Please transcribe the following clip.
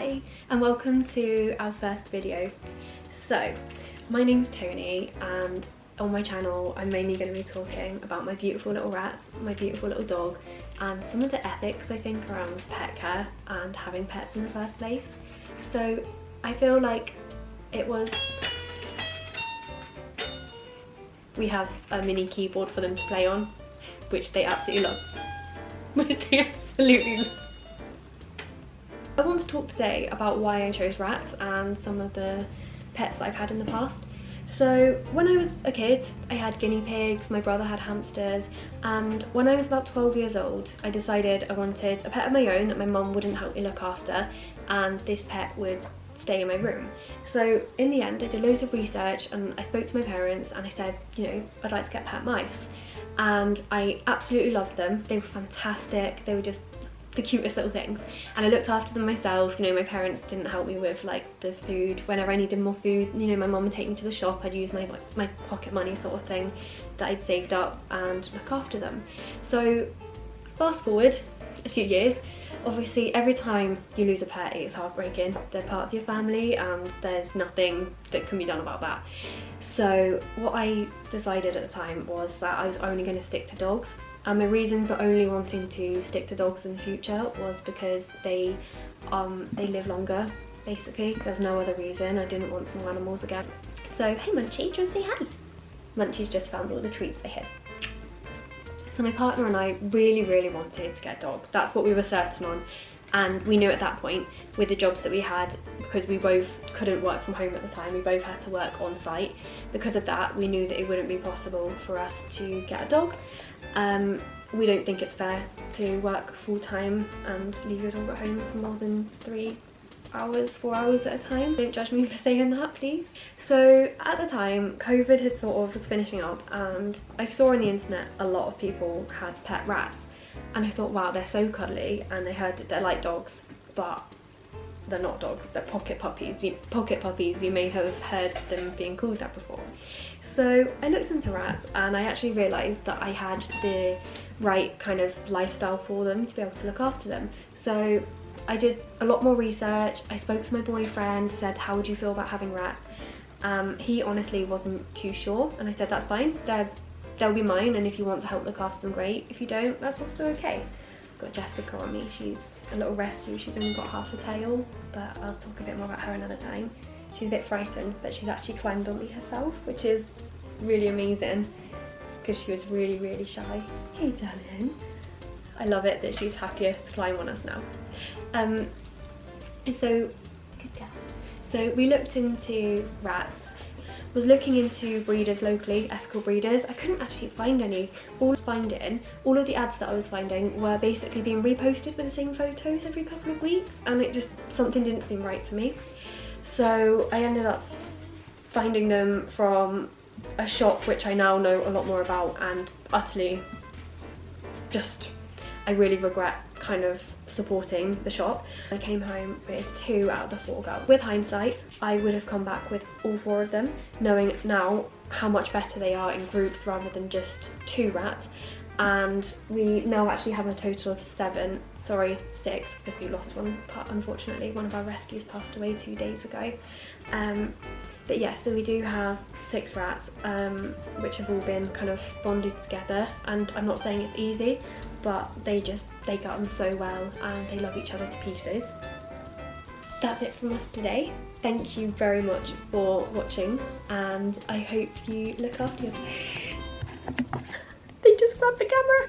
Hi and welcome to our first video. So my name's Tony and on my channel I'm mainly going to be talking about my beautiful little rats, my beautiful little dog, and some of the ethics I think around pet care and having pets in the first place. So I feel like we have a mini keyboard for them to play on, which they absolutely love. I want to talk today about why I chose rats and some of the pets that I've had in the past. So when I was a kid, I had guinea pigs, my brother had hamsters, and when I was about 12 years old, I decided I wanted a pet of my own that my mum wouldn't help me look after, and this pet would stay in my room. So in the end, I did loads of research and I spoke to my parents and I said, you know, I'd like to get pet mice. And I absolutely loved them. They were fantastic. They were just the cutest little things, and I looked after them myself. You know, my parents didn't help me with like the food. Whenever I needed more food, you know, my mum would take me to the shop. I'd use my pocket money sort of thing that I'd saved up and look after them. So fast forward a few years, obviously every time you lose a pet it's heartbreaking. They're part of your family and there's nothing that can be done about that. So what I decided at the time was that I was only going to stick to dogs. And my reason for only wanting to stick to dogs in the future was because they live longer, basically. There's no other reason. I didn't want small animals again. So, hey Munchie, do you want to say hi? Munchie's just found all the treats they hid. So my partner and I really wanted to get a dog. That's what we were certain on. And we knew at that point, with the jobs that we had, because we both couldn't work from home at the time, we both had to work on site. Because of that, we knew that it wouldn't be possible for us to get a dog. We don't think it's fair to work full-time and leave your dog at home for more than 3 hours, 4 hours at a time. Don't judge me for saying that, please. So at the time, COVID had sort of was finishing up, and I saw on the internet a lot of people had pet rats, and I thought, wow, they're so cuddly, and I heard that they're like dogs, but they're not dogs, they're pocket puppies. Pocket puppies, you may have heard them being called that before. So I looked into rats and I actually realised that I had the right kind of lifestyle for them to be able to look after them. So I did a lot more research. I spoke to my boyfriend, said, how would you feel about having rats? He honestly wasn't too sure, and I said, that's fine, they'll be mine, and if you want to help look after them, great. If you don't, that's also okay. I've got Jessica on me. She's a little rescue. She's only got half a tail, but I'll talk a bit more about her another time. She's a bit frightened, but she's actually climbed on me herself, which is really amazing because she was really shy. Hey darling. I love it that she's happier to climb on us now. So good girl. So we looked into rats, was looking into breeders locally, ethical breeders. I couldn't actually find any. All of the ads that I was finding were basically being reposted with the same photos every couple of weeks, and it just, something didn't seem right to me. So I ended up finding them from a shop which I now know a lot more about, and utterly just, I really regret kind of supporting the shop. I came home with 2 out of the 4 girls. With hindsight, I would have come back with all 4 of them, knowing now how much better they are in groups rather than just 2 rats. And we now actually have a total of 6, because we lost one, unfortunately. One of our rescues passed away 2 days ago. But yeah, so we do have 6 rats, which have all been kind of bonded together, and I'm not saying it's easy, but they get on so well and they love each other to pieces. That's it from us today. Thank you very much for watching, and I hope you look after yourself. They just grabbed the camera.